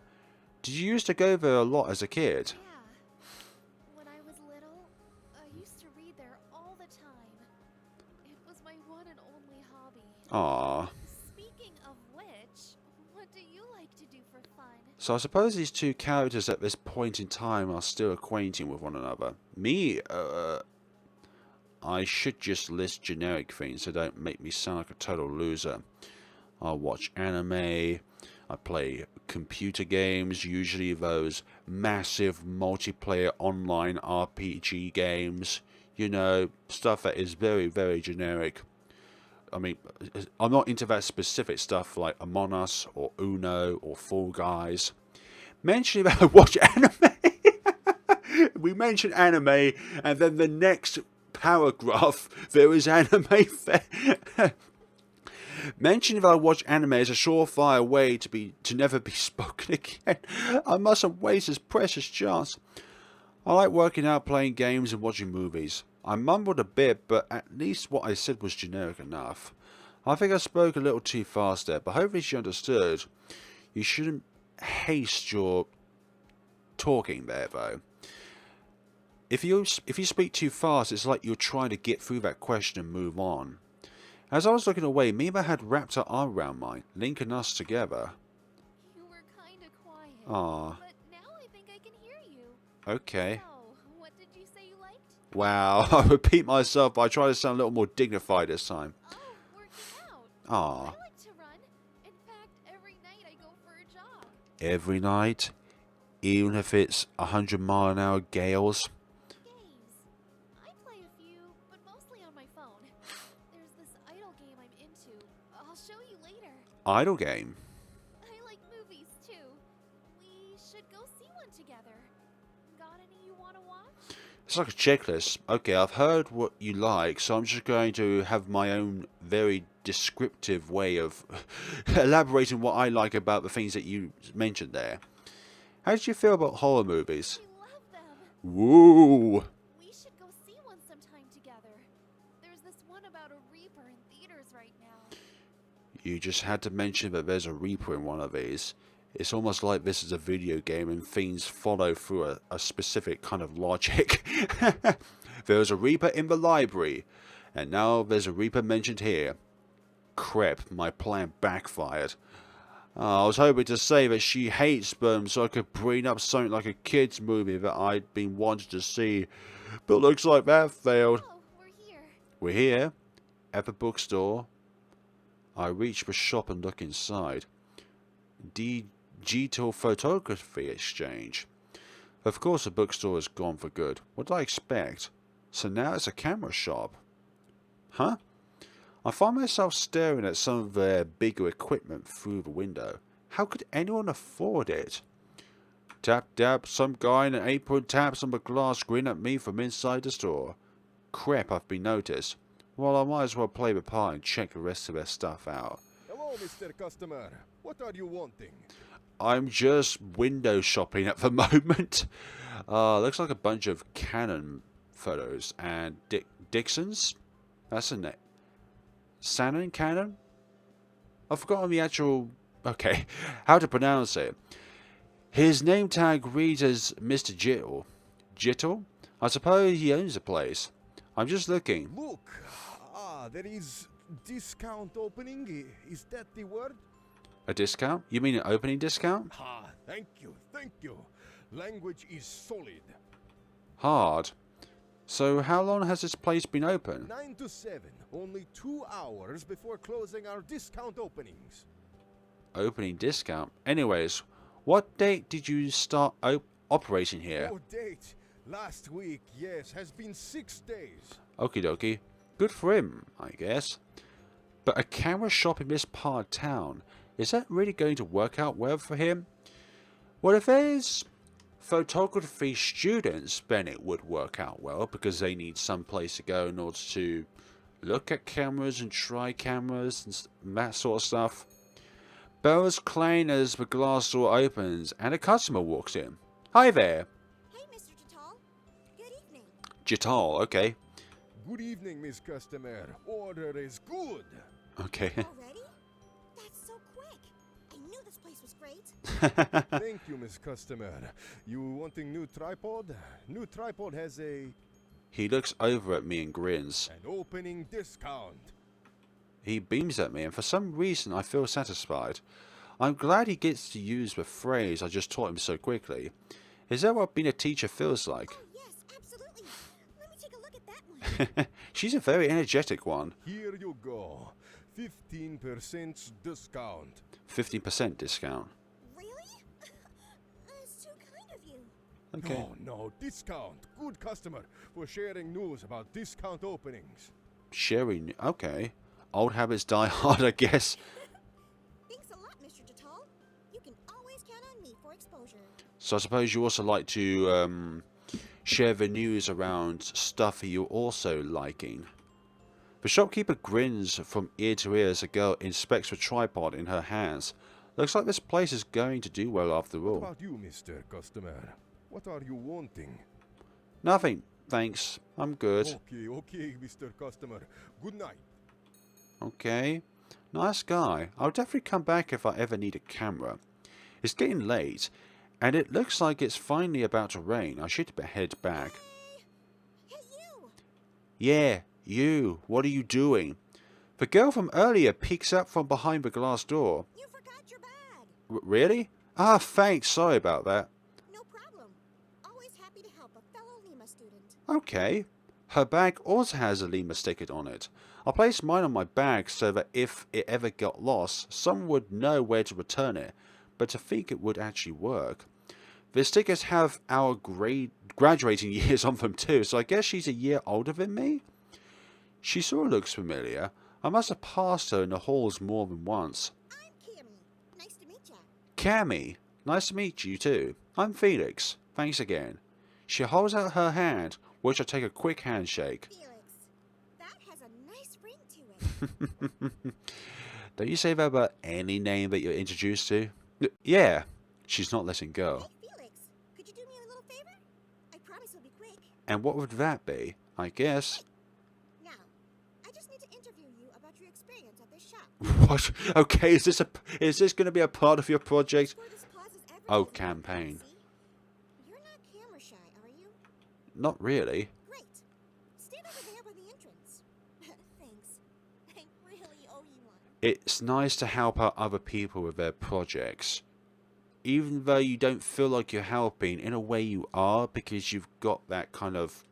did you used to go there a lot as a kid? Yeah. When I was little, I used to read there all the time. It was my one and only hobby. Ah. Speaking of which, like to do for fun? So I suppose these two characters at this point in time are still acquainting with one another. Me, I should just list generic things so don't make me sound like a total loser. I watch anime, I play computer games, usually those massive multiplayer online RPG games. You know, stuff that is very, very generic. I mean, I'm not into that specific stuff like Among Us or Uno or Fall Guys. Mentioning that I watch anime, we mention anime, and then the next paragraph there is anime. Mentioning that I watch anime is a surefire way to never be spoken again. I mustn't waste this precious chance. I like working out, playing games, and watching movies. I mumbled a bit, but at least what I said was generic enough. I think I spoke a little too fast there, but hopefully she understood. You shouldn't haste your talking there, though. If you speak too fast, it's like you're trying to get through that question and move on. As I was looking away, Mima had wrapped her arm around mine, linking us together. You were kinda quiet. Ah, But now I think I can hear you. okay. So, what did you say you liked? Wow, I repeat myself, but I try to sound a little more dignified this time. Oh, working out. Ah, I like to run. In fact, every night I go for a jog. every night, even if it's 100-mile-an-hour gales. Games. I play a few, but mostly on my phone. There's this idle game I'm into. I'll show you later. Idle game. I like movies too. We should go see one together. Got any you want to watch? It's like a checklist. Okay, I've heard what you like, so I'm just going to have my own very descriptive way of elaborating what I like about the things that you mentioned there. How did you feel about horror movies? I love them. Woo! We should go see one sometime together. There's this one about a Reaper in theaters right now. You just had to mention that there's a Reaper in one of these. It's almost like this is a video game and things follow through a specific kind of logic. There was a Reaper in the library, and now there's a Reaper mentioned here. Crap, my plan backfired. I was hoping to say that she hates sperm so I could bring up something like a kid's movie that I'd been wanting to see, but looks like that failed. Oh, we're here. We're here, at the bookstore. I reach the shop and look inside. Digital photography exchange. Of course the bookstore is gone for good. What did I expect? So now it's a camera shop. Huh? I find myself staring at some of their bigger equipment through the window. How could anyone afford it? Tap tap, some guy in an apron taps on the glass screen at me from inside the store. Crap, I've been noticed. Well, I might as well play the part and check the rest of their stuff out. Hello, Mr. Customer. What are you wanting? I'm just window shopping at the moment. Looks like a bunch of Canon photos and Dixon's. That's a name. Canon? Canon? I've forgotten the actual... Okay, how to pronounce it. His name tag reads as Mr. Jittle. Jittle? I suppose he owns the place. I'm just looking. Look. There is discount opening. Is that the word? A discount? You mean an opening discount? Thank you. Thank you. Language is solid. Hard. So how long has this place been open? 9 to 7. Only 2 hours before closing our discount openings. Opening discount? Anyways, what date did you start operating here? Oh, date. Last week, yes, has been 6 days. Okie dokie. Good for him, I guess. But a camera shop in this part of town, is that really going to work out well for him? Well, if there's photography students, then it would work out well because they need some place to go in order to look at cameras and try cameras and that sort of stuff. Bells clang as the glass door opens and a customer walks in. Hi there. Hey, Mr. Tatal. Good evening. Jital, okay. Good evening, Miss Customer. Order is good. Okay. Already? That's so quick. I knew this place was great. Thank you, Miss Customer. You wanting new tripod? New tripod has He looks over at me and grins. an opening discount. He beams at me and for some reason I feel satisfied. I'm glad he gets to use the phrase I just taught him so quickly. Is that what being a teacher feels like? Oh, yes, absolutely. Let me take a look at that one. She's a very energetic one. Here you go. 15% discount. 15% discount. Really? That's too kind of you. Okay. No, discount. Good customer for sharing news about discount openings. Sharing. Okay. Old habits die hard, I guess. Thanks a lot, Mr. Jatal. You can always count on me for exposure. So I suppose you also like to share the news around stuff you're also liking. The shopkeeper grins from ear to ear as a girl inspects the tripod in her hands. Looks like this place is going to do well after What all. about you, Mr. Customer? What are you wanting? Nothing, thanks. I'm good. Okay, Mr. Customer. Good night. Okay. Nice guy. I'll definitely come back if I ever need a camera. It's getting late, and it looks like it's finally about to rain. I should head back. Hey, you! Yeah, you. What are you doing? The girl from earlier peeks up from behind the glass door. You forgot your bag. Really? Ah, thanks. Sorry about that. No problem. Always happy to help a fellow Lima student. Okay. Her bag also has a Lima sticker on it. I placed mine on my bag so that if it ever got lost, someone would know where to return it, but to think it would actually work. The stickers have our graduating years on them too, so I guess she's a year older than me? She sort of looks familiar. I must have passed her in the halls more than once. I'm Cammy. Nice to meet ya. Cammy, nice to meet you too. I'm Felix. Thanks again. She holds out her hand, which I take a quick handshake. Felix. That has a nice ring to it. Don't you say that about any name that you're introduced to? Yeah. She's not letting go. Hey, Felix. Could you do me a little favor? I promise it'll be quick. And what would that be? I guess. Now, I just need to interview you about your experience at this shop. What? Okay, is this going to be a part of your project? Before this pauses everything. Oh, campaign. See? You're not camera shy, are you? Not really. Great. Stand over there by the entrance. Thanks. I really owe you one. It's nice to help out other people with their projects. Even though you don't feel like you're helping, in a way you are, because you've got that kind of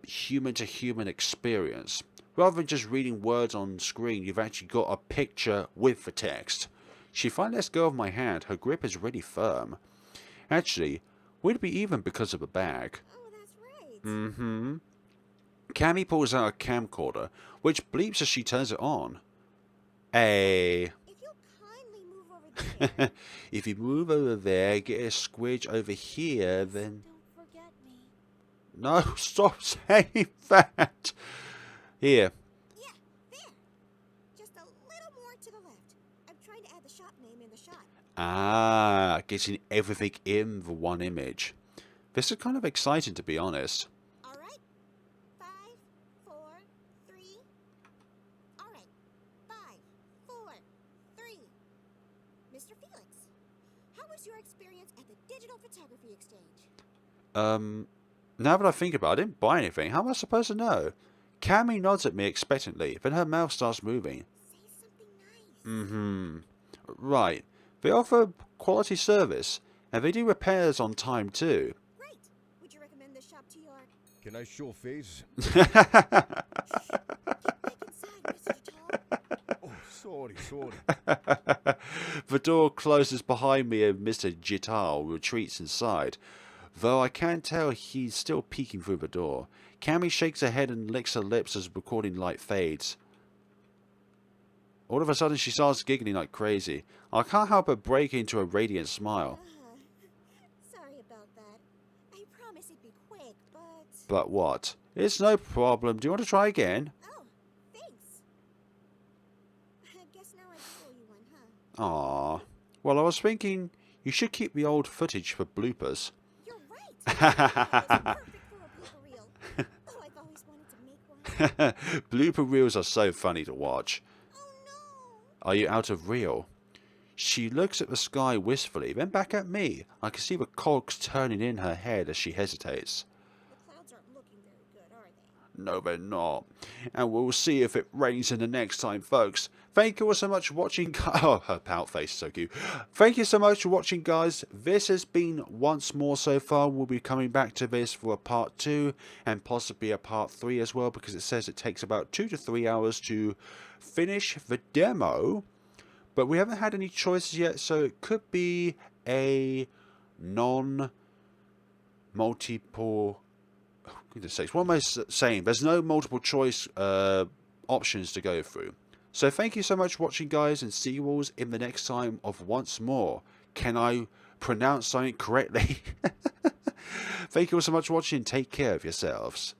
human-to-human experience. Rather than just reading words on screen, you've actually got a picture with the text. She finally lets go of my hand. Her grip is really firm. Actually, we'd be even because of a bag. Oh, that's right. Mm-hmm. Cammy pulls out a camcorder, which bleeps as she turns it on. Hey. If you'll kindly move over there. If you move over there, get a squidge over here, then... Don't forget me. No, stop saying that! Here. Yeah, there. Just a little more to the left. I'm trying to add the shop name in the shot. Ah, getting everything in the one image. This is kind of exciting, to be honest. All right. 5, 4, 3. All right. 5, 4, 3. Mr. Felix, how was your experience at the digital photography exchange? Now that I think about it, I didn't buy anything. How am I supposed to know? Cammy nods at me expectantly, then her mouth starts moving. Say something nice. Mm-hmm. Right. They offer quality service, and they do repairs on time too. Great. Would you recommend this shop to your... Can I show face? Get back inside, Mr. Jatal. Oh, sorry. The door closes behind me and Mr. Jital retreats inside, though I can tell he's still peeking through the door. Cammy shakes her head and licks her lips as the recording light fades. All of a sudden she starts giggling like crazy. I can't help but break into a radiant smile. Sorry about that. I promise it'd be quick, but... But what? It's no problem. Do you want to try again? Oh, thanks. I guess now I do owe you one, huh? Aww. Well, I was thinking you should keep the old footage for bloopers. You're right. It's perfect for a blooper reel. Oh, I've always wanted to make one. Blooper reels are so funny to watch. Oh, no. Are you out of reel? She looks at the sky wistfully, then back at me. I can see the cogs turning in her head as she hesitates. The clouds aren't looking very good, are No, they're not. And we'll see if it rains in the next time, folks. Thank you all so much for watching. Oh, her pout face is so cute. Thank you so much for watching, guys. This has been Once More so far. We'll be coming back to this for a part 2 and possibly a part 3 as well, because it says it takes about 2 to 3 hours to finish the demo. But we haven't had any choices yet, so it could be a non-multiple... Goodness sakes, what am I saying? There's no multiple choice options to go through. So thank you so much for watching, guys, and see you all in the next time of Once More. Can I pronounce something correctly? Thank you all so much for watching. Take care of yourselves.